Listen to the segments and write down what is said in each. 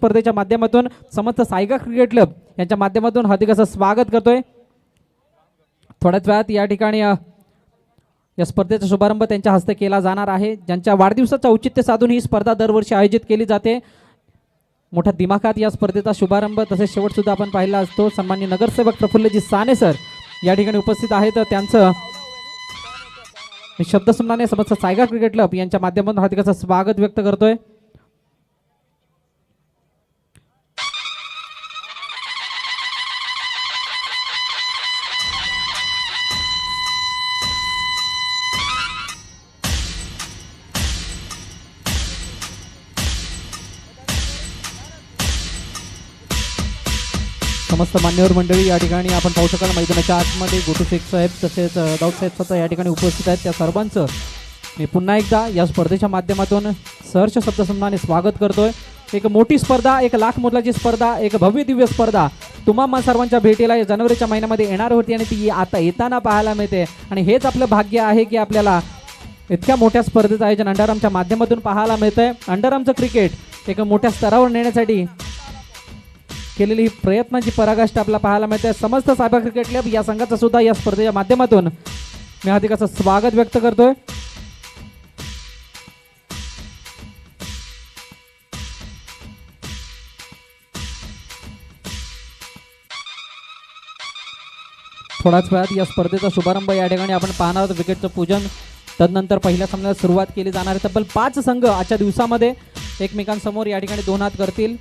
स्पर्धेच्या माध्यमातून समस्त सायगा क्रिकेट क्लब यांच्या माध्यमातून हार्दिक असं स्वागत करतोय। थोड्याच वेळात या ठिकाणी या स्पर्धेचा शुभारंभ त्यांच्या हस्ते केला जाणार आहे। ज्यांच्या वाढदिवसाचं औचित्य साधून ही स्पर्धा दरवर्षी आयोजित केली जाते। मोठ्या दिमाखात या स्पर्धेचा शुभारंभ तसेच शेवट सुद्धा आपण पाहिला असतो। सन्माननीय नगरसेवक प्रफुल्लजी साने सर या ठिकाणी उपस्थित आहेत। त्यांचं शब्दसन्माने समस्त सायगा क्रिकेट क्लब यांच्या माध्यमातून हार्दिक असं स्वागत व्यक्त करतोय। समस्त मान्यवर मंडळी या ठिकाणी आपण पाहू शकाल मैदानाच्या आतमध्ये गोटू शेख साहेब तसेच दाऊद साहेब स्वतः या ठिकाणी उपस्थित आहेत। त्या सर्वांचं मी पुन्हा एकदा या स्पर्धेच्या माध्यमातून सहर्ष शब्दसन्माने स्वागत करतोय। एक मोठी स्पर्धा, एक लाख मोलाची स्पर्धा, एक भव्य दिव्य स्पर्धा तुम्हा सर्वांच्या भेटीला या जानेवारीच्या महिन्यामध्ये येणार होती आणि ती आता येताना पाहायला मिळते। आणि हेच आपलं भाग्य आहे की आपल्याला इतक्या मोठ्या स्पर्धेचं आयोजन अंडरआर्मच्या माध्यमातून पाहायला मिळतंय। अंडरआर्मचं क्रिकेट एक मोठ्या स्तरावर नेण्यासाठी केलेली ही प्रयत्नांची पराकाष्ठा आपल्याला पाहायला मिळते। समस्त सायगा क्रिकेट क्लब या संघाचं सुद्धा या स्पर्धेच्या माध्यमातून मी हार्दिक असं स्वागत व्यक्त करतोय। थोड्याच वेळात या स्पर्धेचा शुभारंभ या ठिकाणी आपण पाहणार आहोत। विकेटचं पूजन तदनंतर पहिल्या सामन्याला सुरुवात केली जाणार आहे। तब्बल 5 संघ आजच्या दिवसामध्ये एकमेकांसमोर या ठिकाणी 2 हात करतील।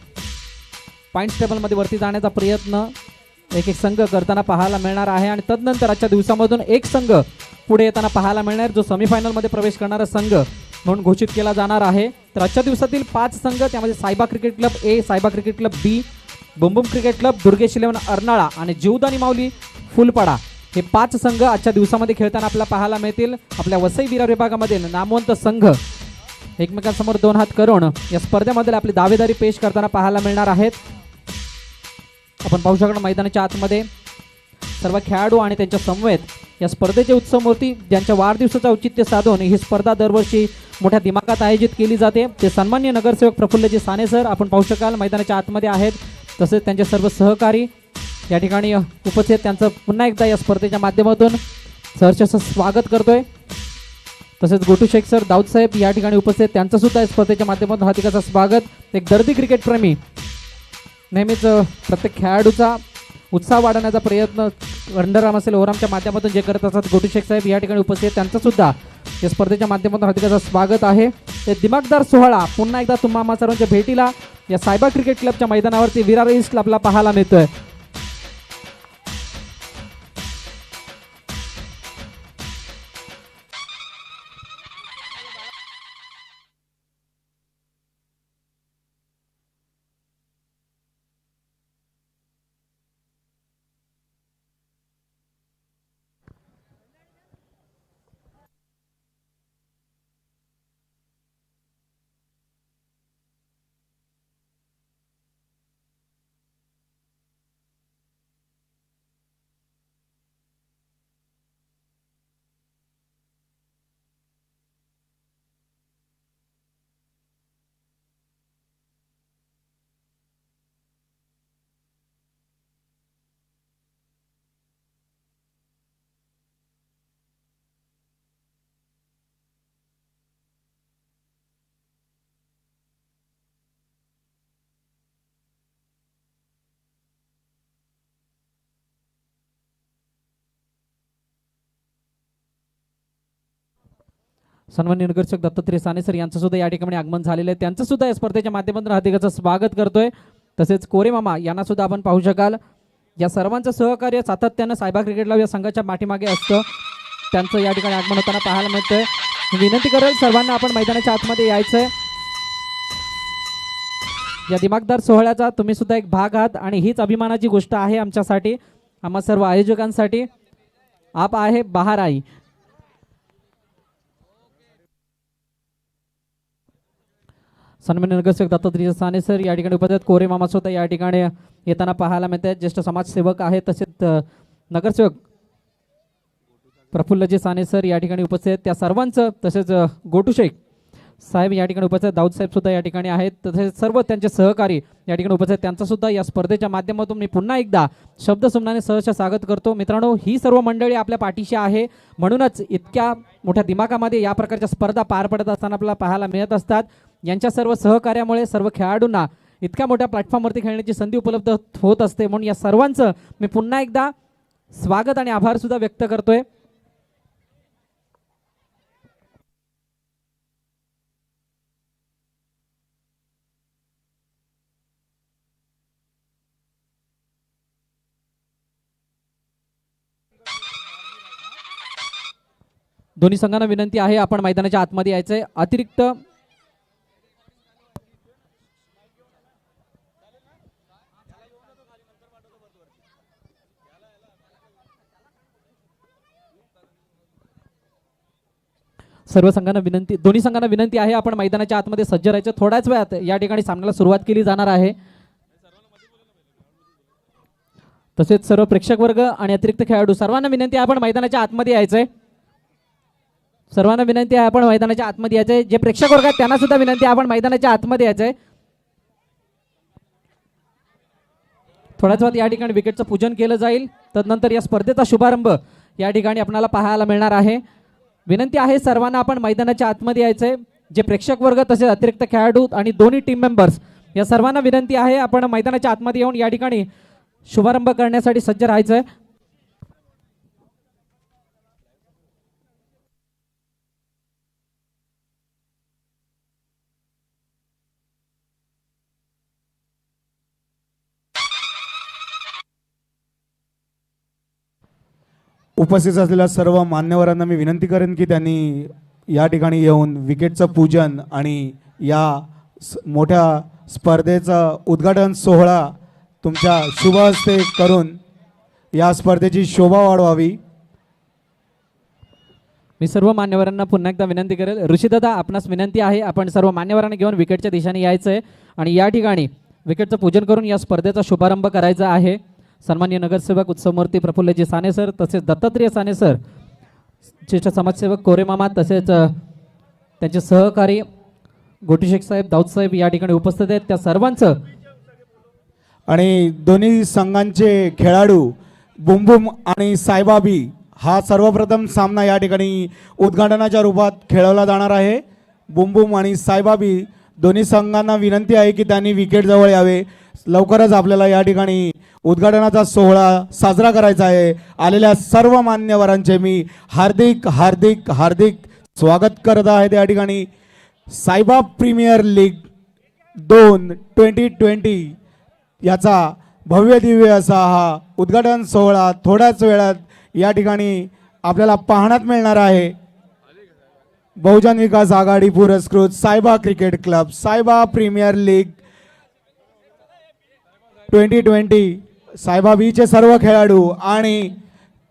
पॉईंट्स टेबलमध्ये वरती जाण्याचा प्रयत्न एक संघ करताना पाहायला मिळणार आहे आणि तदनंतर आजच्या दिवसामधून एक संघ पुढे येताना पाहायला मिळणार जो सेमीफायनलमध्ये प्रवेश करणारा संघ म्हणून घोषित केला जाणार आहे। तर आजच्या दिवसातील 5 संघ त्यामध्ये सायबा क्रिकेट क्लब ए, सायबा क्रिकेट क्लब बी, बुमबुम क्रिकेट क्लब, दुर्गेश 11 अर्नाळा आणि जीवदानी माऊली फुलपाडा हे 5 संघ आजच्या दिवसामध्ये खेळताना आपल्याला पाहायला मिळतील। आपल्या वसई विरार विभागामधील नामवंत संघ एकमेकांसमोर 2 हात करून या स्पर्धेमध्ये आपली दावेदारी पेश करताना पाहायला मिळणार आहेत। आपण पाहू शकतो मैदानाच्या आतमध्ये सर्व खेळाडू आणि त्यांच्या समवेत या स्पर्धेचे उत्सवमूर्ती ज्यांच्या वाढदिवसाचं औचित्य साधून ही स्पर्धा दरवर्षी मोठ्या दिमाखात आयोजित केली जाते ते सन्माननीय नगरसेवक प्रफुल्लजी साने सर आपण पाहू शकाल मैदानाच्या आतमध्ये आहेत। तसेच त्यांचे सर्व सहकारी या ठिकाणी उपस्थित त्यांचं पुन्हा एकदा या स्पर्धेच्या माध्यमातून सहर्ष स्वागत करतोय। तसेच गोटू शेख सर, दाऊद साहेब या ठिकाणी उपस्थित त्यांचं सुद्धा या स्पर्धेच्या माध्यमातून हार्दिक असं स्वागत। एक दर्दी क्रिकेट प्रेमी नेहमीच प्रत्येक खेळाडूचा उत्साह वाढवण्याचा प्रयत्न अंडरआर्म असेल ओव्हरआर्मच्या माध्यमातून जे करत असतात गोटू शेख साहेब या ठिकाणी उपस्थित त्यांचं सुद्धा या स्पर्धेच्या माध्यमातून हार्दिक असं स्वागत आहे। ते दिमागदार सोहळा पुन्हा एकदा तुम्हा सर्वांच्या भेटीला या सायबा क्रिकेट क्लबच्या मैदानावरती विरार ईस्ट आपल्याला पाहायला मिळतोय। सन्माननीय नगरसेवक दत्तात्रय साने सर यांचं सुद्धा या ठिकाणी आगमन झालेलं आहे। त्यांचं सुद्धा या स्पर्धेच्या माध्यमातून हार्दिक असं स्वागत करतोय। तसेच कोरे मामा यांना सुद्धा आपण पाहू शकाल या सर्वांचं सहकार्य सातत्यानं सायबा क्रिकेट क्लब या संघाच्या पाठीमागे असतं त्यांचं या ठिकाणी आगमन होताना पाहायला मिळतंय। विनंती करेल सर्वांना आपण मैदानाच्या आतमध्ये यायचंय। या दिमागदार सोहळ्याचा तुम्ही सुद्धा एक भाग आहात आणि हीच अभिमानाची गोष्ट आहे आमच्यासाठी, आम्हा सर्व आयोजकांसाठी। आप आहे बाहर आई। सन्माननीय नगरसेवक दत्तात्रय साने सर या ठिकाणी उपस्थित, कोरे मामा सुद्धा या ठिकाणी येताना पाहायला मिळतात, ज्येष्ठ समाजसेवक आहेत। तसेच नगरसेवक प्रफुल्लजी साने सर या ठिकाणी उपस्थित, त्या सर्वांचं तसेच गोटू शेख साहेब या ठिकाणी उपस्थित आहेत, दाऊद साहेब सुद्धा या ठिकाणी आहेत, तसेच सर्व त्यांचे सहकारी या ठिकाणी उपस्थित आहेत. त्यांचा सुद्धा या स्पर्धेच्या माध्यमातून मी पुन्हा एकदा शब्दसुमनाने सहर्ष स्वागत करतो. मित्रांनो, ही सर्व मंडळी आपल्या पाठीशी आहे, म्हणूनच इतक्या मोठ्या दिमागामध्ये या प्रकारच्या स्पर्धा पार पडत असताना आपल्याला पाहायला मिळत असतात. यांच्या सर्व सहकार्यामुळे सर्व खेळाडूंना इतक्या मोठ्या प्लॅटफॉर्मवरती खेळण्याची संधी उपलब्ध होत असते. म्हणून या सर्वांचं मी पुन्हा एकदा स्वागत आणि आभार सुद्धा व्यक्त करतोय. दोन्ही संघांना विनंती आहे आपण मैदानाच्या आतमध्ये यायचंय. अतिरिक्त सर्व संघांना विनंती, दोन्ही संघांना विनंती आहे आपण मैदानाच्या आतमध्ये सज्ज राहायचं. थोड्याच वेळात या ठिकाणी सामन्याला सुरुवात केली जाणार आहे. तसेच सर्व प्रेक्षक वर्ग आणि अतिरिक्त खेळाडू सर्वांना विनंती आहे आपण मैदानाच्या आतमध्ये यायचंय. सर्वांना विनंती आहे आपण मैदानाच्या आतमध्ये यायचंय. जे प्रेक्षक वर्ग आहेत त्यांना सुद्धा विनंती आहे आपण मैदानाच्या आतमध्ये यायचंय. थोड्याच वेळात या ठिकाणी विकेटचं पूजन केलं जाईल. तदनंतर या स्पर्धेचा शुभारंभ या ठिकाणी आपल्याला पाहायला मिळणार आहे. विनंती आहे सर्वांना आपण मैदानाच्या आतमध्ये यायचंय. जे प्रेक्षक वर्ग तसेच अतिरिक्त खेळाडू आणि दोन्ही टीम मेंबर्स या सर्वांना विनंती आहे आपण मैदानाच्या आतमध्ये येऊन या ठिकाणी शुभारंभ करण्यासाठी सज्ज राहायचंय. उपस्थित असलेल्या सर्व मान्यवरांना मी विनंती करेन की त्यांनी या ठिकाणी येऊन विकेटचं पूजन आणि या मोठ्या स्पर्धेचं उद्घाटन सोहळा तुमच्या शुभ हस्ते करून या स्पर्धेची शोभा वाढवावी. मी सर्व मान्यवरांना पुन्हा एकदा विनंती करेल. ऋषीदादा, आपणास विनंती आहे आपण सर्व मान्यवरांना घेऊन विकेटच्या दिशेने यायचंय आणि या ठिकाणी विकेटचं पूजन करून या स्पर्धेचा शुभारंभ करायचा आहे. सन्माननीय नगरसेवक उत्सवमूर्ती प्रफुल्लजी साने सर, तसेच दत्तात्रेय साने सर, ज्येष्ठ समाजसेवक कोरेमामा, तसेच त्यांचे सहकारी गोटीशेख साहेब, दाऊद साहेब या ठिकाणी उपस्थित आहेत. त्या सर्वांचं आणि दोन्ही संघांचे खेळाडू बुमबुम आणि साईबाबी हा सर्वप्रथम सामना या ठिकाणी उद्घाटनाच्या रूपात खेळवला जाणार आहे. बुमबुम आणि साईबाबी दोन्ही संघांना विनंती आहे की त्यांनी विकेट जवळ यावे. लवकरच आपल्याला या ठिकाणी उद्घाटनाचा सोहळा साजरा करायचा आहे. आलेल्या सर्व मान्यवरांचे मी हार्दिक हार्दिक हार्दिक स्वागत करत आहे. या ठिकाणी साईबा प्रीमियर लीग 2020 याचा भव्य दिव्य असा हा उद्घाटन सोहळा थोड्याच वेळात या ठिकाणी आपल्याला पाहण्यात मिळणार आहे. बहुजन विकास आघाडी पुरस्कृत साईबा क्रिकेट क्लब साईबा प्रीमियर लीग 2020 साईबा बीचे सर्व खेळाडू आणि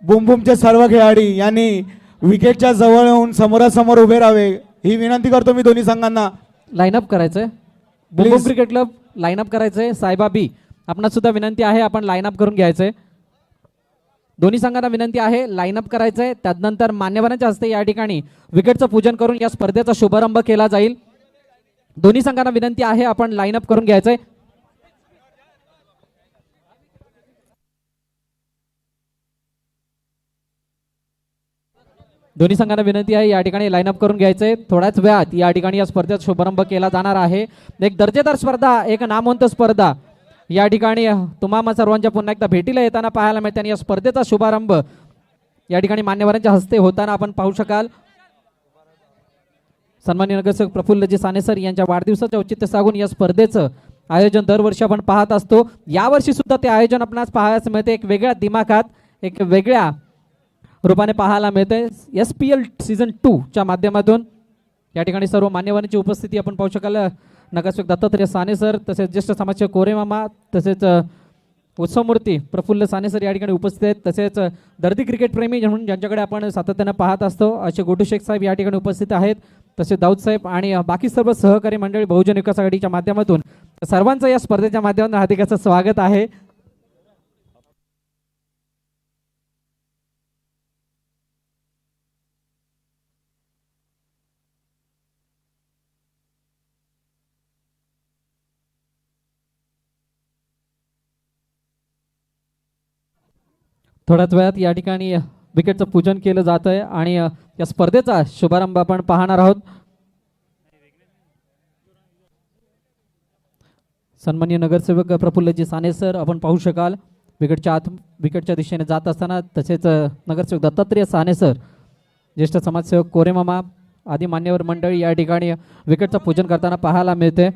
बुमबुमचे सर्व खेळाडू यांनी विकेटच्या जवळ येऊन समोरासमोर उभे राहावे ही विनंती करतो मी दोन्ही संघांना. लाईनअप करायचंय. बुमबुम क्रिकेट क्लब लाईनअप करायचंय. साईबा बी आपणास सुद्धा विनंती आहे आपण लाईनअप करून घ्यायचंय. दोन्ही संघांना विनंती आहे लाईनअप करायचंय. त्यानंतर मान्यवरांच्या हस्ते या ठिकाणी विकेटचं पूजन करून या स्पर्धेचा शुभारंभ केला जाईल. दोन्ही संघांना विनंती आहे आपण लाईनअप करून घ्यायचंय. दोन्ही संघांना विनंती आहे या ठिकाणी लाईनअप करून घ्यायचंय. थोड्याच वेळात या ठिकाणी या स्पर्धेचा शुभारंभ केला जाणार आहे. एक दर्जेदार स्पर्धा, एक नामवंत स्पर्धा या ठिकाणी तुम्हा सर्वांच्या पुन्हा एकदा भेटीला येताना पाहायला मिळते आणि या स्पर्धेचा शुभारंभ या ठिकाणी मान्यवरांच्या हस्ते होताना आपण पाहू शकाल. सन्माननीय नगरसेवक प्रफुल्लजी साने सर यांच्या वाढदिवसाचे औचित्य साधून या स्पर्धेचं आयोजन दरवर्षी आपण पाहत असतो. यावर्षी सुद्धा ते आयोजन आपणास पाहायला मिळते. एक वेगळ्या दिमाखात, एक वेगळ्या रूपाने पाहायला मिळते. SPL सीझन 2 च्या माध्यमातून या ठिकाणी सर्व मान्यवरांची उपस्थिती आपण पाहू शकाल. नगरसेवक दत्तात्रेय साने सर, तसेच ज्येष्ठ समाजसेवक कोरेमामा, तसेच उत्सवमूर्ती प्रफुल्ल साने सर या ठिकाणी उपस्थित आहेत. तसेच दर्दी क्रिकेट प्रेमी म्हणून ज्यांच्याकडे आपण सातत्यानं पाहत असतो असे गोटू शेख साहेब या ठिकाणी उपस्थित आहेत. तसेच दाऊद साहेब आणि बाकी सर्व सहकारी मंडळी बहुजन विकास आघाडीच्या माध्यमातून सर्वांचं या स्पर्धेच्या माध्यमातून हार्दिक असं स्वागत आहे. थोड्याच वेळात या ठिकाणी विकेटचं पूजन केलं जात आहे आणि या स्पर्धेचा शुभारंभ आपण पाहणार आहोत. सन्माननीय नगरसेवक प्रफुल्लजी साने सर आपण पाहू शकाल विकेटच्या दिशेने जात असताना, तसेच नगरसेवक दत्तात्रेय साने सर, ज्येष्ठ समाजसेवक कोरे मामा आदी मान्यवर मंडळी या ठिकाणी विकेटचं पूजन करताना पाहायला मिळते.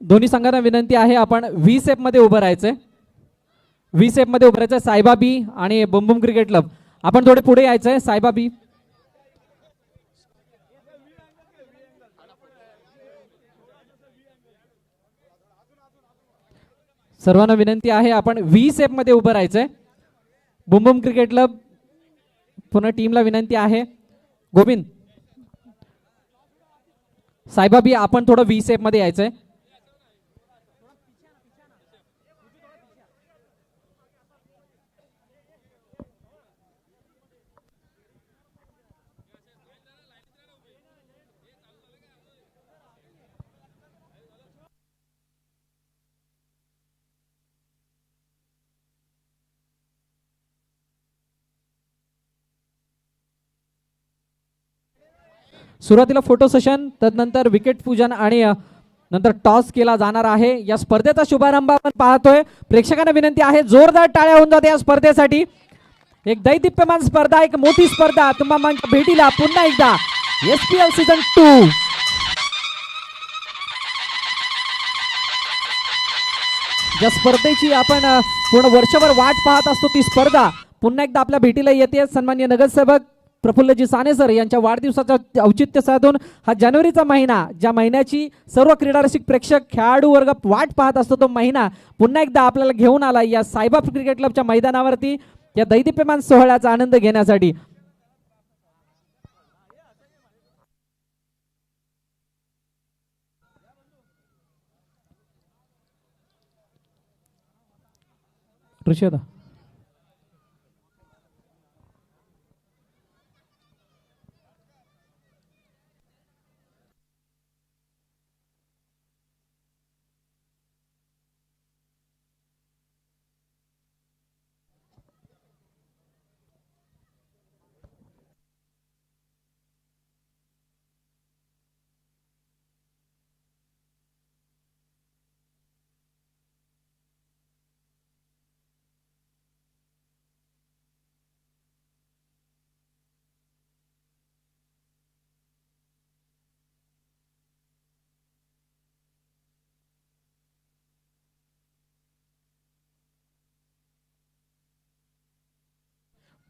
दोन्ही संघांना विनंती आहे आपण व्ही सेप मध्ये उभं राहायचंय. व्ही सेप मध्ये उभं राहायचंय. सायबा बी आणि बुमबुम क्रिकेट क्लब आपण थोडे पुढे यायचंय. सायबा बी, सर्वांना विनंती आहे आपण व्ही सेप मध्ये उभं राहायचंय. बुमबुम क्रिकेट क्लब पुन्हा टीमला विनंती आहे. गोविंद, सायबा बी आपण थोडं व्ही सेप मध्ये यायचंय. सुरुवातीला फोटो सेशन, तदनंतर विकेट पूजन आणि नंतर टॉस केला जाणार आहे. या स्पर्धेचा शुभारंभ आपण पाहतोय. प्रेक्षकांना विनंती आहे जोरदार टाळ्या होऊन जाते या स्पर्धेसाठी. एक दैदिप्यमान स्पर्धा, एक मोठी स्पर्धा तुम्हाला भेटीला पुन्हा एकदा SPL सीझन 2. ज्या स्पर्धेची आपण पूर्ण वर्षभर वाट पाहत असतो ती स्पर्धा पुन्हा एकदा आपल्या भेटीला येते. सन्माननीय नगरसेवक प्रफुल्लजी साने सर यांच्या वाढदिवसाचं औचित्य साधून हा जानेवारीचा महिना, ज्या महिन्याची सर्व क्रीडारसिक प्रेक्षक खेळाडू वर्ग वाट पाहत असतो, तो महिना पुन्हा एकदा आपल्याला घेऊन आला या सायबा क्रिकेट क्लबच्या मैदानावरती या दैदिप्यमान सोहळ्याचा आनंद घेण्यासाठी. ऋषदा,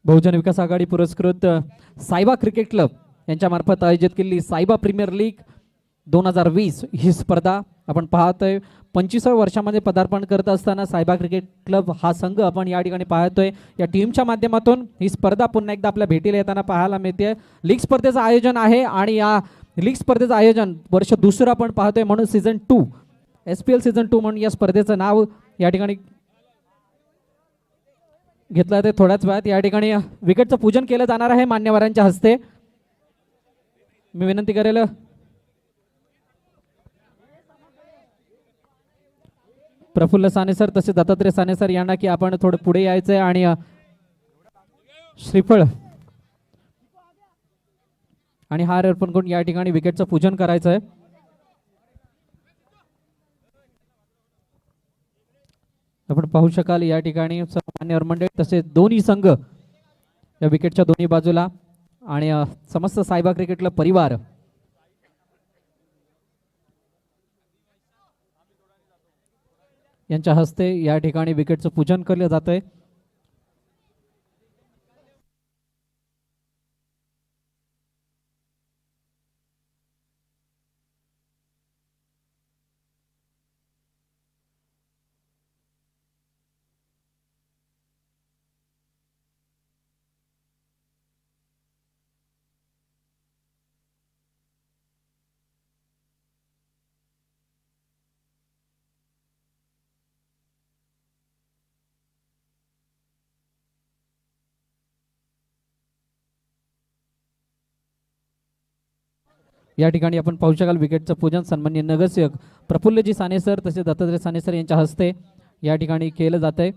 बहुजन विकास आघाडी पुरस्कृत सायबा क्रिकेट क्लब यांच्या मार्फत आयोजित केलेली सायबा प्रीमियर लीग 2020 ही स्पर्धा आपण पाहतोय. 25व्या वर्षामध्ये पदार्पण करत असताना सायबा क्रिकेट क्लब हा संघ आपण या ठिकाणी पाहतोय. या टीमच्या माध्यमातून ही स्पर्धा पुन्हा एकदा आपल्या भेटीला येताना पाहायला मिळते. लीग स्पर्धेचं आयोजन आहे आणि या लीग स्पर्धेचं आयोजन वर्ष दुसरं आपण पाहतोय, म्हणून सीझन 2 SPL सीझन 2 म्हणून या स्पर्धेचं नाव या ठिकाणी घेतलं जाते. थोड्याच वेळात या ठिकाणी विकेटचं पूजन केलं जाणार आहे मान्यवरांच्या हस्ते. मी विनंती करेल प्रफुल्ल साने सर तसेच दत्तात्रेय साने सर यांना की आपण थोडं पुढे यायचंय आणि श्रीफळ आणि हार अर्पण करून या ठिकाणी विकेटचं पूजन करायचं आहे. आपण पाहू शकाल या ठिकाणी सर्वमान्यवर मंडळी तसेच दोन्ही संघ या विकेटच्या दोन्ही बाजूला आणि समस्त सायबा क्रिकेट क्लब परिवार यांच्या हस्ते या ठिकाणी विकेटचं पूजन केलं जातंय. या ठिकाणी आपण पाहू शकाल विकेटचं पूजन सन्माननीय नगरसेवक प्रफुल्लजी साने सर तसेच दत्तात्रय साने सर यांच्या हस्ते या ठिकाणी केलं जात आहे.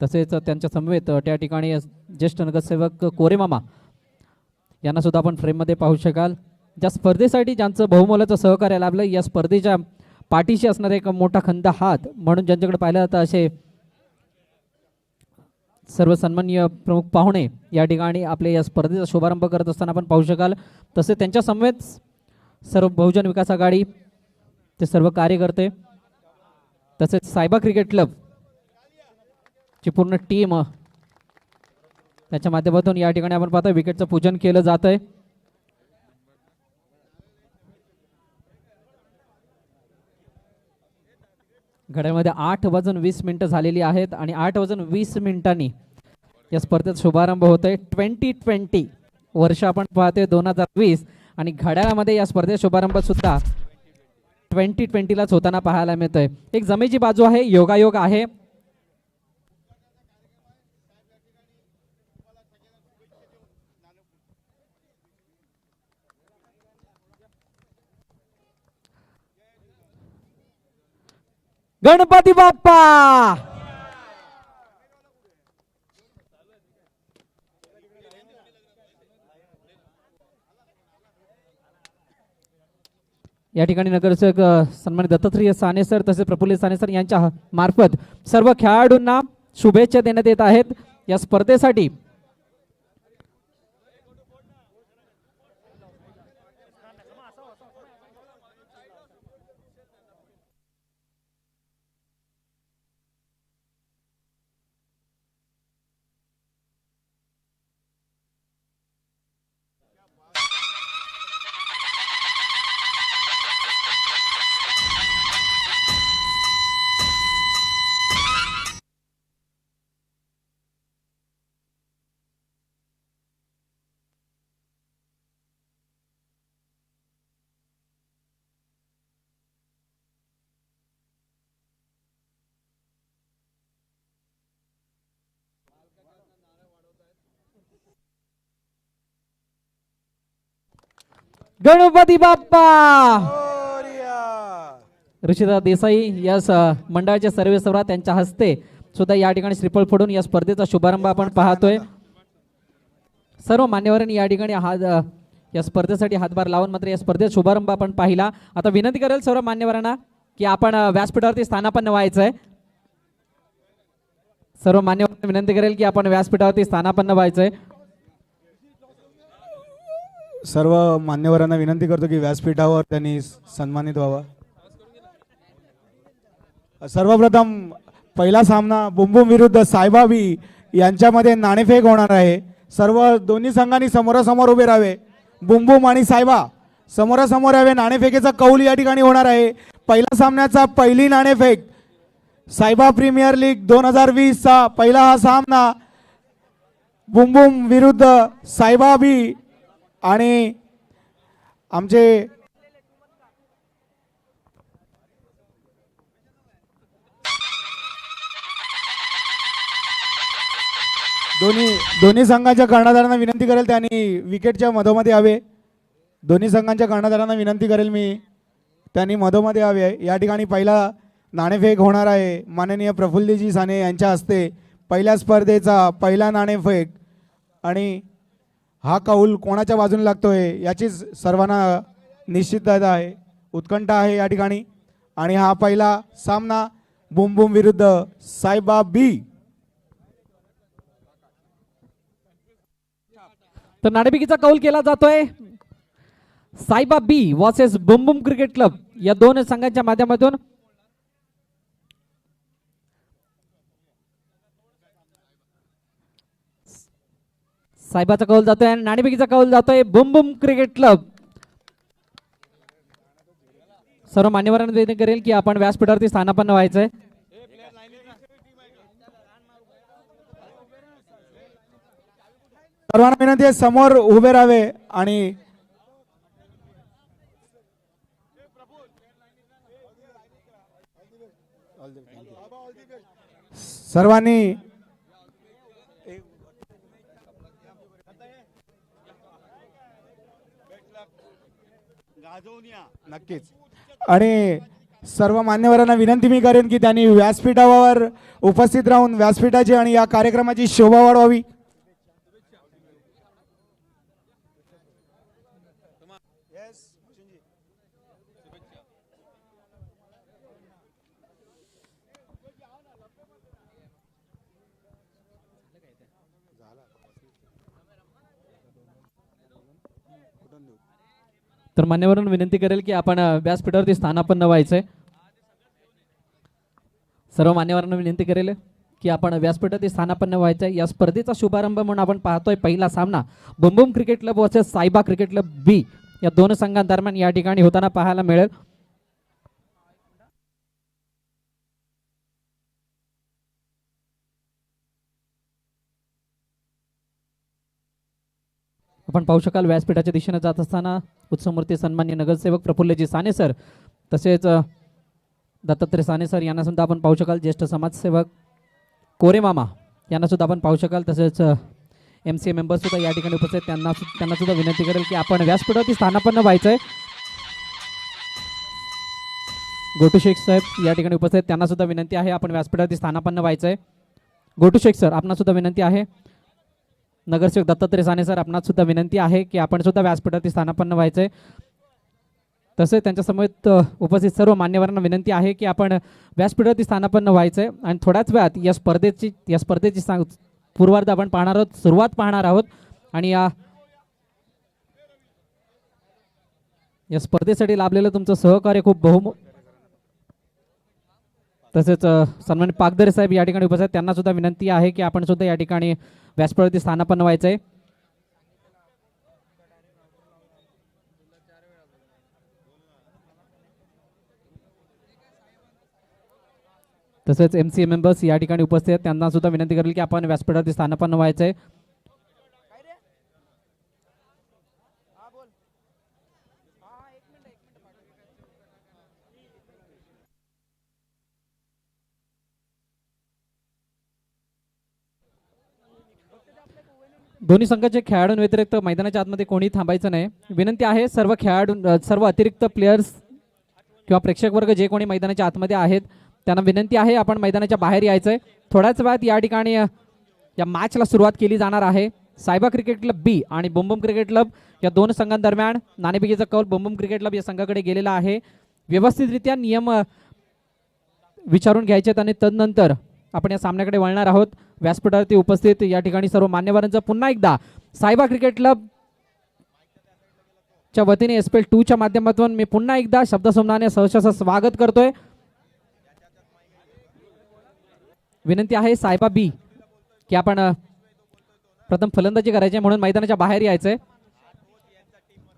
तसेच त्यांच्या समवेत त्या ठिकाणी ज्येष्ठ नगरसेवक कोरेमामा यांना सुद्धा आपण फ्रेममध्ये पाहू शकाल. ज्या स्पर्धेसाठी ज्यांचं बहुमोलाचं सहकार्य लाभलं, या स्पर्धेच्या पाठीशी असणारा एक मोठा खंदा हात म्हणून ज्यांच्याकडे पाहिलं जातं असे सर्व सन्माननीय प्रमुख पाहुणे या ठिकाणी आपल्या या स्पर्धेचा शुभारंभ करत असताना आपण पाहू शकाल. तसेच त्यांच्या समवेत सर्व बहुजन विकास आघाडी ते सर्व कार्यकर्ते तसेच सायबा क्रिकेट क्लब ची पूर्ण टीम त्याच्या माध्यमातून या ठिकाणी आपण पाहतो विकेटचं पूजन केलं जात आहे. घड्याळमध्ये 8:20 झालेली आहेत आणि 8:20 या स्पर्धेत शुभारंभ होतोय. 2020 वर्ष आपण पाहतोय 2020 आणि घड्याळामध्ये या स्पर्धेत शुभारंभ सुद्धा 2020लाच होताना पाहायला मिळतोय. एक जमेची बाजू आहे, योगायोग आहे. गणपती बाप्पा या ठिकाणी नगरसेवक सन्मानित दत्तात्रय साने सर तसेच प्रफुल्ल साने सर यांच्या मार्फत सर्व खेळाडूंना शुभेच्छा देण्यात येत आहेत या स्पर्धेसाठी. गणपती बाप्पा ऋषिदा देसाई या मंडळाचे सर्वेसर्वा त्यांच्या हस्ते सुद्धा या ठिकाणी श्रीफळ फोडून या स्पर्धेचा शुभारंभ आपण पाहतोय. सर्व मान्यवरांनी या ठिकाणी या स्पर्धेसाठी हातभार लावून मात्र या स्पर्धेचा शुभारंभ आपण पाहिला. आता विनंती करेल सर्व मान्यवरांना की आपण व्यासपीठावरती स्थानापन्न व्हायचंय. सर्व मान्यवरांना विनंती करेल की आपण व्यासपीठावरती स्थानापन्न व्हायचंय. सर्व मान्यवरांना विनंती करतो की व्यासपीठावर त्यांनी सन्मानित व्हावा. सर्वप्रथम पहिला सामना बुमबुम विरुद्ध सायबाबी यांच्यामध्ये नाणेफेक होणार आहे. सर्व दोन्ही संघांनी समोरासमोर उभे राहावे. बुमबुम आणि सायबा समोरासमोर यावे. नाणेफेकीचा कौल या ठिकाणी होणार आहे. पहिला सामन्याचा पहिली नाणेफेक सायबा प्रीमियर लीग 2020 चा पहिला हा सामना बुमबुम विरुद्ध सायबाबी आणि आमचे दोन्ही संघांच्या कर्णधारांना विनंती करेल त्यांनी विकेटच्या मधोमध यावे. दोन्ही संघांच्या कर्णधारांना विनंती करेल मी त्यांनी मधोमध यावे. या ठिकाणी पहिला नाणेफेक होणार आहे. माननीय प्रफुल्लजी साने यांच्या हस्ते पहिल्या स्पर्धेचा पहिला नाणेफेक आणि हा कौल कोणाच्या बाजूने लागतोय याची सर्वांना निश्चितता आहे, उत्कंठा आहे या ठिकाणी. आणि हा पहिला सामना बुमबुम विरुद्ध सायबाबी. तर नाणेफेकीचा कौल केला जातोय. सायबाबी वर्सेस बुमबुम क्रिकेट क्लब या दोन संघांच्या माध्यमातून. सायबाचा कौल जातोय आणि नाणेफेकीचा कौल जातोय बुमबुम क्रिकेट क्लब. सर्व मान्यवरांना विनंती करेल की आपण व्यासपीठावरती स्थानापन्न व्हायचंय. सर्वांना विनंती आहे समोर उभे राहावे आणि सर्वांनी नक्कीच. आणि सर्व मान्यवरांना विनंती मी करेन की त्यांनी व्यासपीठावर उपस्थित राहून व्यासपीठाची आणि या कार्यक्रमाची शोभा वाढवावी. तर मान्यवरांना विनंती करेल की आपण व्यासपीठावरती स्थानापन्न व्हायचंय. सर्व मान्यवरांना विनंती करेल की आपण व्यासपीठावरती स्थानापन्न व्हायचंय. या स्पर्धेचा शुभारंभ म्हणून आपण पाहतोय पहिला सामना बुमबुम क्रिकेट क्लब वर्सेस सायबा क्रिकेट क्लब बी या दोन संघांदरम्यान या ठिकाणी होताना पाहायला मिळेल. आपण पाहू शकाल व्यासपीठाच्या दिशेने जात असताना उत्सवमूर्ती सन्मान्य नगरसेवक प्रफुल्लजी साने सर तसेच दत्तात्रय साने सर यांना सुद्धा आपण पाहू शकाल. ज्येष्ठ समाजसेवक कोरे मामा यांना सुद्धा आपण पाहू शकाल. तसेच MCA मेंबर सुद्धा या ठिकाणी उपस्थित त्यांना सुद्धा विनंती करेल की आपण व्यासपीठावरती स्थानापन्न व्हायचंय. गोटू शेख साहेब या ठिकाणी उपस्थित त्यांना सुद्धा विनंती आहे आपण व्यासपीठावरती स्थानापन्न व्हायचंय. गोटू शेख सर आपणास सुद्धा विनंती आहे. नगरसेवक दत्तात्रय साने सर आपणास सुद्धा विनंती आहे की आपण सुद्धा व्यासपीठावरती स्थानापन्न व्हायचंय. तसेच त्यांच्या समवेत उपस्थित सर्व मान्यवरांना विनंती आहे की आपण व्यासपीठावरती स्थानापन्न व्हायचंय. आणि थोड्याच वेळात या स्पर्धेची पूर्वार्ध आपण पाहणार आहोत, सुरुवात पाहणार आहोत. आणि या स्पर्धेसाठी लाभलेलं तुमचं सहकार्य खूप तसेच सन्मानित पागदरे साहेब या ठिकाणी उपस्थित त्यांना सुद्धा विनंती आहे की आपण सुद्धा या ठिकाणी व्यासपीठावरती स्थानापन्न व्हायचंय. तसेच MCA मेंबर्स या ठिकाणी उपस्थित आहेत त्यांना सुद्धा विनंती करेल की आपण व्यासपीठावरती स्थानापन्न व्हायचंय. दोन्ही संघाचे खेळाडूंव्यतिरिक्त मैदानाच्या आतमध्ये कोणी थांबायचं नाही. विनंती आहे सर्व अतिरिक्त प्लेयर्स किंवा प्रेक्षक वर्ग जे कोणी मैदानाच्या आतमध्ये आहेत त्यांना विनंती आहे आपण मैदानाच्या बाहेर यायचंय. थोड्याच वेळात या ठिकाणी या मॅचला सुरुवात केली जाणार आहे. सायबा क्रिकेट क्लब बी आणि बुमबुम क्रिकेट क्लब या दोन संघांदरम्यान नाणेफेकीचा कौल बुमबुम क्रिकेट क्लब या संघाकडे गेलेला आहे. व्यवस्थितरित्या नियम विचारून घ्यायचे आणि तदनंतर आपण या सामन्याकडे वळणार आहोत. व्यासपीठावरती उपस्थित या ठिकाणी सर्व मान्यवरांचं पुन्हा एकदा सायबा क्रिकेट क्लब च्या वतीने SPL 2 च्या माध्यमातून मी पुन्हा एकदा शब्दसंधाने सहर्ष स्वागत करतोय. विनंती आहे सायबा बी की आपण प्रथम फलंदाजी करायची म्हणून मैदानाच्या बाहेर यायचंय.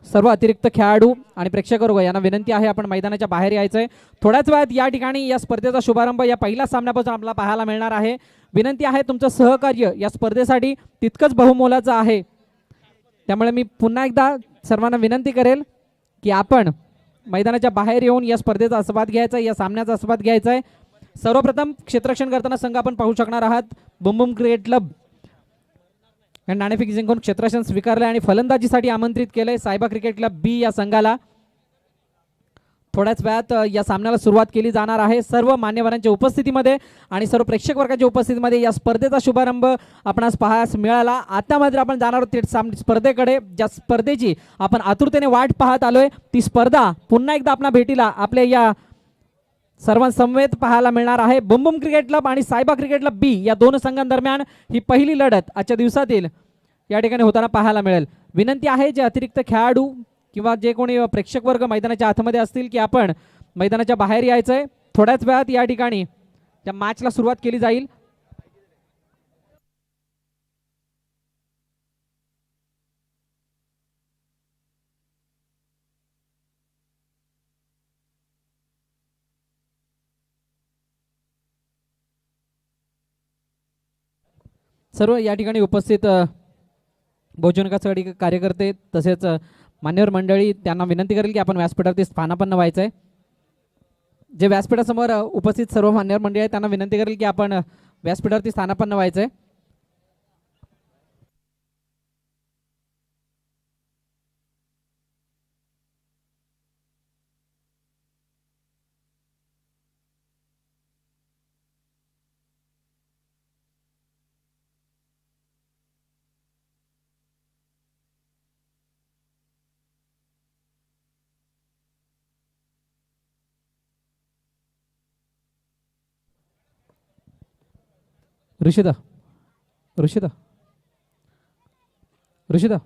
सर्व अतिरिक्त खेळाडू आणि प्रेक्षक वर्ग यांना विनंती आहे आपण मैदानाच्या बाहेर यायचंय. थोड्याच वेळात या ठिकाणी या स्पर्धेचा शुभारंभ या पहिल्या सामन्यापासून आपल्याला पाहायला मिळणार आहे. विनंती आहे तुमचं सहकार्य या स्पर्धेसाठी तितकंच बहुमोलाचं आहे. त्यामुळे मी पुन्हा एकदा सर्वांना विनंती करेल की आपण मैदानाच्या बाहेर येऊन या स्पर्धेचा आस्वाद घ्यायचा आहे, या सामन्याचा आस्वाद घ्यायचा आहे. सर्वप्रथम क्षेत्ररक्षण करताना संघ आपण पाहू शकणार आहात बुमबुम क्रिकेट क्लब नाणेफेक जिंकून क्षेत्ररक्षण स्वीकारले आणि फलंदाजीसाठी आमंत्रित केले सायबा क्रिकेट क्लब बी या संघाला. थोड्याच वेळात या सामन्याला सुरुवात केली जाणार आहे. सर्व मान्यवरांच्या उपस्थितीमध्ये आणि सर्व प्रेक्षक वर्गाच्या उपस्थितीमध्ये या स्पर्धेचा शुभारंभ आपणास पाहायला मिळाला. आता मात्र आपण जाणार आहोत थेट स्पर्धेकडे, ज्या स्पर्धेची आपण आतुरतेने वाट पाहत आलोय. ती स्पर्धा पुन्हा एकदा आपल्या भेटीला आपल्या या सर्वांसमवेत पाहायला मिळणार आहे. बुमबुम क्रिकेट क्लब आणि सायबा क्रिकेट क्लब बी या दोन संघांदरम्यान ही पहिली लढत आजच्या दिवसातील या ठिकाणी होताना पाहायला मिळेल. विनंती आहे जे अतिरिक्त खेळाडू किंवा जे कोणी प्रेक्षक वर्ग मैदानाच्या आतमध्ये असतील की आपण मैदानाच्या बाहेर यायचंय. थोड्याच वेळात या ठिकाणी त्या मॅचला सुरुवात केली जाईल. सर्व या ठिकाणी उपस्थित बहुजन विकास आघाडी कार्यकर्ते तसेच मान्यवर मंडळी त्यांना विनंती करेल की आपण व्यासपीठावरती स्थानापन्न व्हायचंय. जे व्यासपीठासमोर उपस्थित सर्व मान्यवर मंडळी आहेत त्यांना विनंती करेल की आपण व्यासपीठावरती स्थानापन्न व्हायचंय. ऋषिता ऋषिता ऋषिता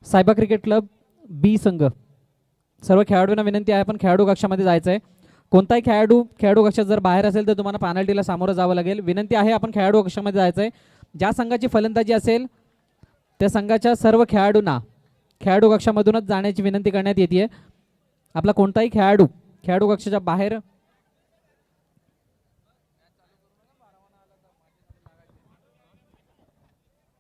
सायबा क्रिकेट क्लब बी संघ, सर्व खेळाडूंना विनंती आहे आपण खेळाडू कक्षामध्ये जायचं आहे. कोणताही खेळाडू कक्षात जर बाहेर असेल तर तुम्हाला पेनल्टीला सामोरं जावं लागेल. विनंती आहे आपण खेळाडू कक्षामध्ये जायचं आहे. ज्या संघाची फलंदाजी असेल त्या संघाच्या सर्व खेळाडूंना खेळाडू कक्षामधूनच जाण्याची विनंती करण्यात येते. आपला कोणताही खेळाडू कक्षाच्या बाहेर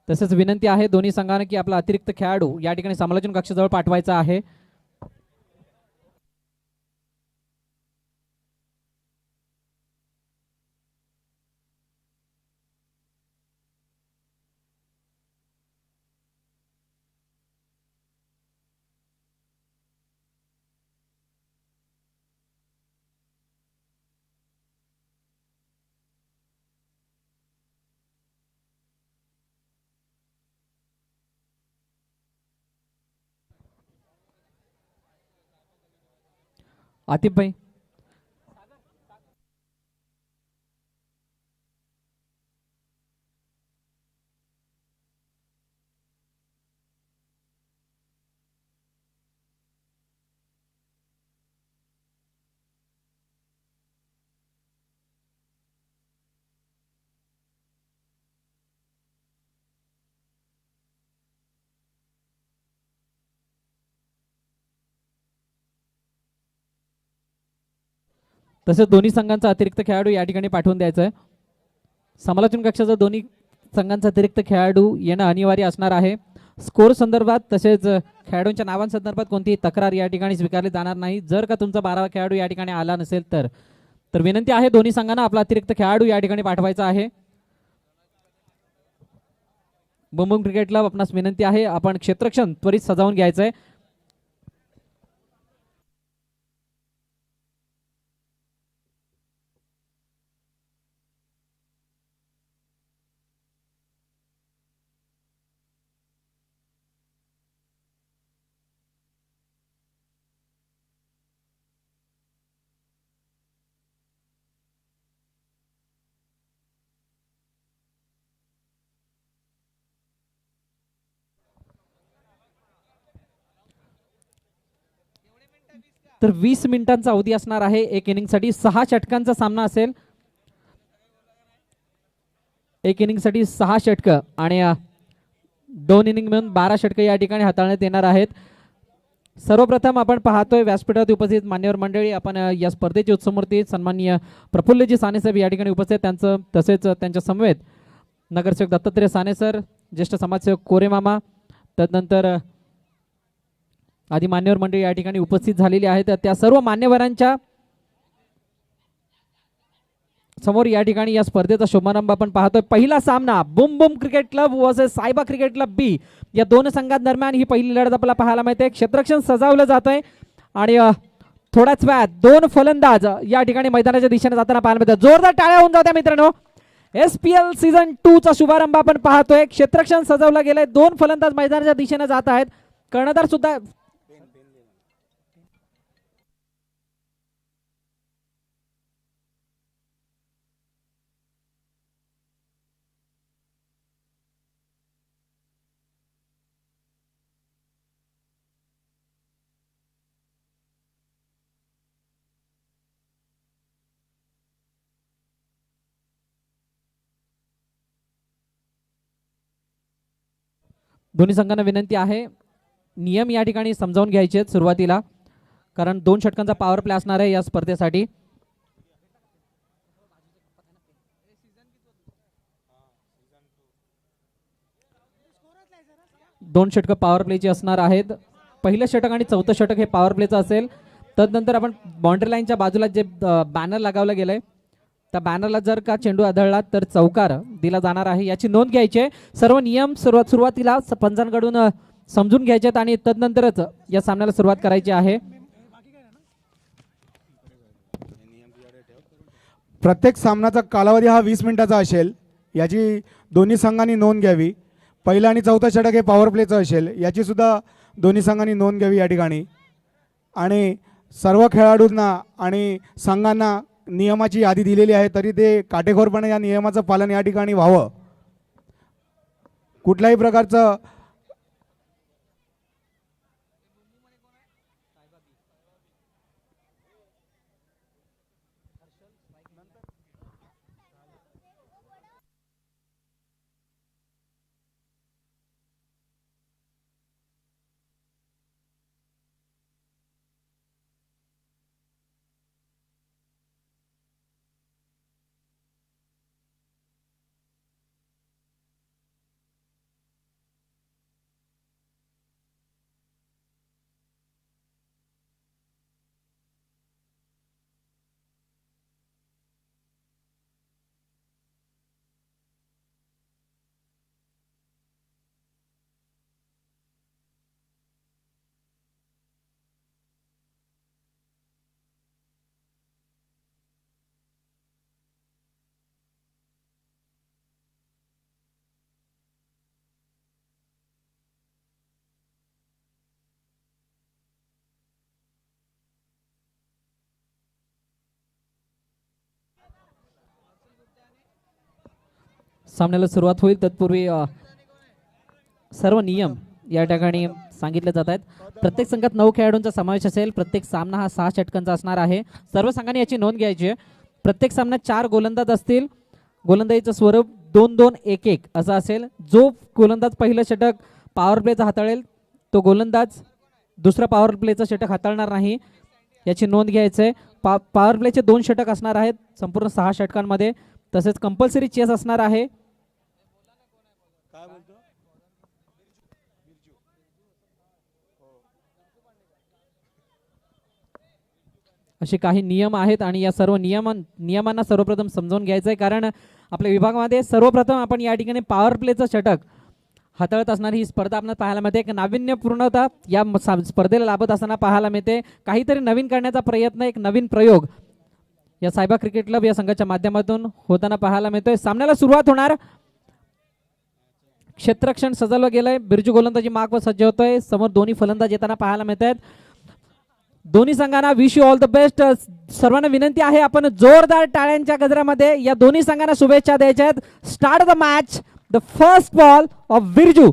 तसेच विनंती आहे दोन्ही संघांना की आपला अतिरिक्त खेळाडू या ठिकाणी समालोचन कक्षाजवळ पाठवायचा आहे. आतिफ भाई तसेच दोन्ही संघांचा अतिरिक्त खेळाडू या ठिकाणी पाठवून द्यायचा आहे. समालोचन कक्षाचा दोन्ही संघांचा अतिरिक्त खेळाडू येणं अनिवार्य असणार आहे. स्कोर संदर्भात तसेच खेळाडूंच्या नावांसंदर्भात कोणतीही तक्रार या ठिकाणी स्वीकारली जाणार नाही. जर का तुमचा 12वा खेळाडू या ठिकाणी आला नसेल तर विनंती आहे दोन्ही संघांना आपला अतिरिक्त खेळाडू या ठिकाणी पाठवायचा आहे. बुमबुम क्रिकेट क्लब आपणास विनंती आहे आपण क्षेत्ररक्षण त्वरित सजावून घ्यायचं आहे. तर 20 मिनिटांचा अवधी असणार आहे एक इनिंगसाठी. 6 षटकांचा सामना असेल. एक इनिंगसाठी 6 षटकं आणि 2 इनिंग मिळून 12 षटकं या ठिकाणी हाताळण्यात येणार आहेत. सर्वप्रथम आपण पाहतोय व्यासपीठावर उपस्थित मान्यवर मंडळी. आपण या स्पर्धेचे उत्सवमूर्ती सन्माननीय प्रफुल्लजी साने साहेब या ठिकाणी उपस्थित, त्यांचं तसेच त्यांच्या समवेत नगरसेवक दत्तात्रय साने सर, ज्येष्ठ समाजसेवक कोरे मामा, तदनंतर आदी मान्यवर मंडळी या ठिकाणी उपस्थित झालेली आहेत. त्या सर्व मान्यवरांच्या समोर या ठिकाणी या स्पर्धेचा शुभारंभ आपण पाहतोय. पहिला सामना Bum Bum cricket club versus सायबा क्रिकेट क्लब बी, या दोन संघांदरम्यान ही पहिली लढत आपल्याला पाहायला मिळते. क्षेत्ररक्षण सजावलं जात आहे आणि थोड्याच वेळात 2 फलंदाज या ठिकाणी मैदानाच्या दिशेने जाताना पाहायला मिळतात. जोरदार टाळ्या होऊन जात्या मित्रांनो. SPL सीझन 2 चा शुभारंभ आपण पाहतोय. क्षेत्ररक्षण सजवलं गेलंय. 2 फलंदाज मैदानाच्या दिशेने जात आहेत. कर्णधार सुद्धा दोन्ही संघांना विनंती आहे नियम या ठिकाणी समजावून घ्यायचे आहेत सुरुवातीला, कारण 2 षटकांचा पॉवर प्ले असणार आहे या स्पर्धेसाठी. 2 षटकं पॉवर प्लेची असणार आहेत. पहिलं षटक आणि चौथं षटक हे पॉवर प्लेचं असेल. तदनंतर आपण बाउंड्री लाईनच्या बाजूला जे बॅनर लागावलं गेलंय त्या बॅनरला जर का चेंडू आढळला तर चौकार दिला जाणार आहे, याची नोंद घ्यायची आहे. सर्व नियम सुरुवातीला पंचांकडून समजून घ्यायचे आहेत आणि तदनंतरच या सामन्याला सुरुवात करायची आहे. प्रत्येक सामन्याचा कालावधी हा 20 मिनिटाचा असेल, याची दोन्ही संघांनी नोंद घ्यावी. पहिलं आणि चौथं षटक हे पॉवर प्लेचं असेल, याची सुद्धा दोन्ही संघांनी नोंद घ्यावी या ठिकाणी. आणि सर्व खेळाडूंना आणि संघांना नियमाची यादी दिलेली आहे, तरी ते काटेकोरपणे या नियमाचं पालन या ठिकाणी व्हावं. कुठल्याही प्रकारचं सामन्याला सुरुवात होईल तत्पूर्वी सर्व नियम या ठिकाणी सांगितले जात आहेत. प्रत्येक संघात 9 खेळाडूंचा समावेश असेल. प्रत्येक सामना हा 6 षटकांचा असणार आहे. सर्व संघांनी याची नोंद घ्यायची आहे. प्रत्येक सामन्यात 4 गोलंदाज असतील. गोलंदाजीचं स्वरूप 2-2-1-1 असं असेल. जो गोलंदाज पहिलं षटक पॉवर प्लेचं हाताळेल तो गोलंदाज दुसरं पॉवर प्लेचं षटक हाताळणार नाही, याची नोंद घ्यायचं आहे. पॉवर प्लेचे 2 षटक असणार आहेत संपूर्ण 6 षटकांमध्ये. तसेच कंपल्सरी चेस असणार आहे. असे काही नियम आहेत आणि या सर्व नियमांना सर्वप्रथम समजावून घ्यायचं आहे, कारण आपल्या विभागामध्ये सर्वप्रथम आपण या ठिकाणी पॉवर प्लेचं षटक हाताळत असणारी ही स्पर्धा आपल्याला पाहायला मिळते. एक नाविन्यपूर्णता या स्पर्धेला लाभत असताना पाहायला मिळते. काहीतरी नवीन करण्याचा प्रयत्न, एक नवीन प्रयोग या सायबा क्रिकेट क्लब या संघाच्या माध्यमातून होताना पाहायला मिळतोय. सामन्याला सुरुवात होणार. क्षेत्ररक्षण सजवलं गेलंय. बिरजू गोलंदाजी मार्कवर सज्ज होतोय. समोर दोन्ही फलंदाज येताना पाहायला मिळत आहेत. दोन्ही संघांना wish you all the best. सर्वांना विनंती आहे आपण जोरदार टाळ्यांच्या गजरामध्ये या दोन्ही संघांना शुभेच्छा द्यायच्या आहेत. Start the match. The first ball of Birju.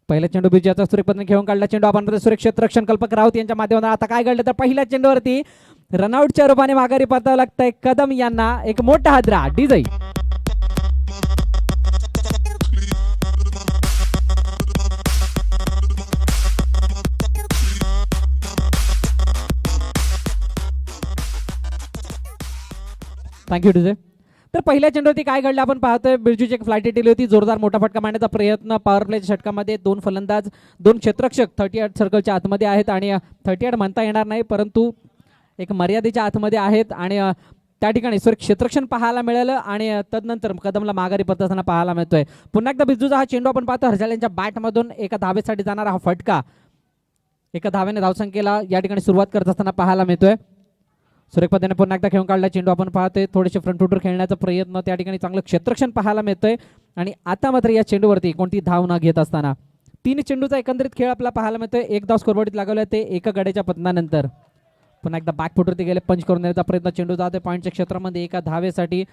पहिला चेंडू बिरजू याचा सुरेख पद्धतीने खेळून काढला. चेंडू आपण सुरेख क्षेत्ररक्षण कल्पक राऊत यांच्या माध्यमातून. आता काय घडलं तर पहिल्या चेंडूवरती रनआउटच्या रूपाने माघारी परतावं लागतंय कदम यांना. एक मोठा हादरा डिझाई. Thank you DJ. तर पहिल्या चेंडूवरती काय घडलं आपण पाहतोय. बिरजूची एक फ्लाईट दिली होती. जोरदार मोठा फटका मारण्याचा प्रयत्न. पॉवर प्लेच्या षटकामध्ये 2 फलंदाज 2 क्षेत्ररक्षक 38 सर्कलच्या आतमध्ये आहेत आणि 38 म्हणता येणार नाही, परंतु एक मर्यादेच्या आतमध्ये आहेत आणि त्या ठिकाणी क्षेत्ररक्षण पाहायला मिळालं आणि तदनंतर कदमला माघारी परतताना पाहायला मिळतोय. पुन्हा एकदा बिरजूचा हा चेंडू आपण पाहतो. हर्षल यांच्या बॅटमधून एका धावेसाठी जाणारा हा फटका एका धावेने धावसंख्येला या ठिकाणी सुरुवात करत असताना पाहायला मिळतोय. सुरेख पद्धतीने पुन्हा एकदा खेळून काढला चेंडू आपण पाहतोय. थोडेसे फ्रंट फुटर खेळण्याचा प्रयत्न. त्या ठिकाणी चांगलं क्षेत्ररक्षण पाहायला मिळतोय आणि आता मात्र या चेंडूवरती कोणती धाव न घेत असताना 3 चेंडूचा एकंदरीत खेळ आपला पाहायला मिळतोय. 1 धाव स्कोरबोर्डीत लागवलं ते एका गड्याच्या पतनानंतर. पुन्हा एकदा बॅक फुटरती गेले. पंच करून देण्याचा प्रयत्न. चेंडू जातोय पॉईंटच्या क्षेत्रामध्ये. एका धावेसाठी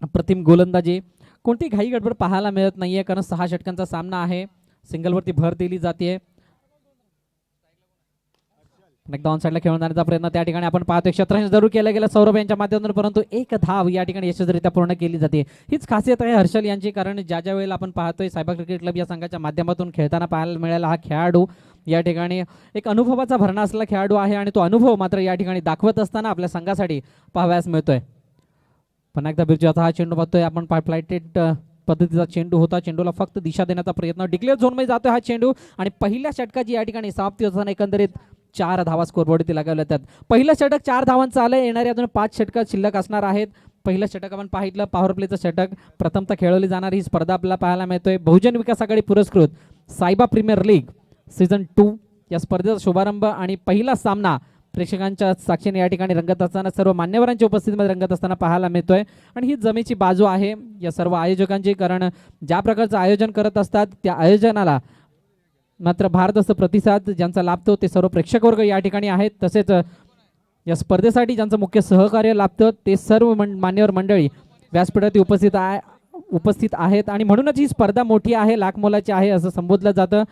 अप्रतिम गोलंदाजी. कोणती घाई गडबड पाहायला मिळत नाहीये, कारण 6 षटकांचा सामना आहे. सिंगलवरती भर दिली जाते. एकदा ऑन साईडला खेळून जाण्याचा प्रयत्न त्या ठिकाणी आपण पाहतोय. क्षेत्ररक्षण जरूर केलं गेलं सौरभ यांच्या माध्यमातून, परंतु 1 धाव या ठिकाणी यशस्वीरित्या पूर्ण केली जाते. हीच खासियत आहे हर्षल यांची, कारण ज्या ज्या वेळेला आपण पाहतोय सायबा क्रिकेट क्लब या संघाच्या माध्यमातून खेळताना पाहायला मिळाला हा खेळाडू या ठिकाणी एक अनुभवाचा भरणा असलेला खेळाडू आहे आणि तो अनुभव मात्र या ठिकाणी दाखवत असताना आपल्या संघासाठी पाहावयास मिळतोय. पुन्हा एकदा बिरजूचा हा चेंडू पाहतोय आपण. फ्लाईटेड पद्धतीचा चेंडू होता. चेंडूला फक्त दिशा देण्याचा प्रयत्न. डिक्लेअर झोनमध्ये जातोय हा चेंडू आणि पहिल्या षटकाची या ठिकाणी समाप्ती होताना एकंदरीत 4 धावा स्कोरबोर्डवरती लगावल्या जातात. पहिलं षटक 4 धावांचं आलं. येणारे अजून 5 षटकं शिल्लक असणार आहेत. पहिलं षटक आपण पाहिलं पॉवर प्लेचं षटक. प्रथमतः खेळवली जाणारी ही स्पर्धा आपल्याला पाहायला मिळतोय. बहुजन विकास आघाडी पुरस्कृत सायबा प्रीमियर लीग सीझन 2 या स्पर्धेचा शुभारंभ आणि पहिला सामना प्रेक्षकांच्या साक्षीने या ठिकाणी रंगत असताना सर्व मान्यवरांच्या उपस्थितीमध्ये रंगत असताना पाहायला मिळतोय. आणि ही जमेची बाजू आहे या सर्व आयोजकांची, कारण ज्या प्रकारचं आयोजन करत असतात त्या आयोजनाला मात्र भारदस्त प्रतिसाद ज्यांचा लाभतो ते सर्व प्रेक्षक वर्ग या ठिकाणी आहेत. तसेच या स्पर्धेसाठी ज्यांचं मुख्य सहकार्य लाभतं ते सर्व मान्यवर मंडळी व्यासपीठावरती उपस्थित आहेत आणि म्हणूनच ही स्पर्धा मोठी आहे, लाख मोलाची आहे असं संबोधलं जातं.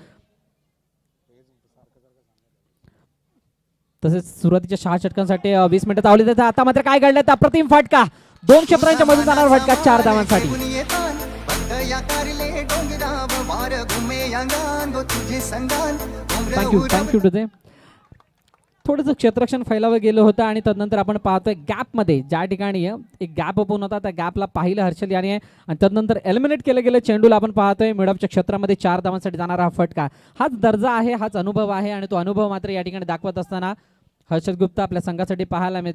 तसेच सुरुवातीच्या 6 षटकांसाठी 20 मिनिटं आवली जातात. आता मात्र काय घडलं, अप्रतिम फटका, 2 क्षेत्रांच्या मधून जाणार फटका 4 धावांसाठी. थँक्यू टू ते. थोडंसं क्षेत्ररक्षण फैलावं गेलं होतं आणि तदनंतर आपण पाहतोय गॅपमध्ये ज्या ठिकाणी एक गॅप ओपन होता त्या गॅपला पाहिलं हर्षल याने आणि तदनंतर एलिमिनेट केलं गेलं चेंडूला आपण पाहतोय मिडअपच्या क्षेत्रामध्ये 4 धावांसाठी जाणारा हा फटका. हाच दर्जा आहे, हाच अनुभव आहे आणि तो अनुभव मात्र या ठिकाणी दाखवत असताना हर्षल गुप्ता आपल्या संघासाठी पाहायला मिळतो.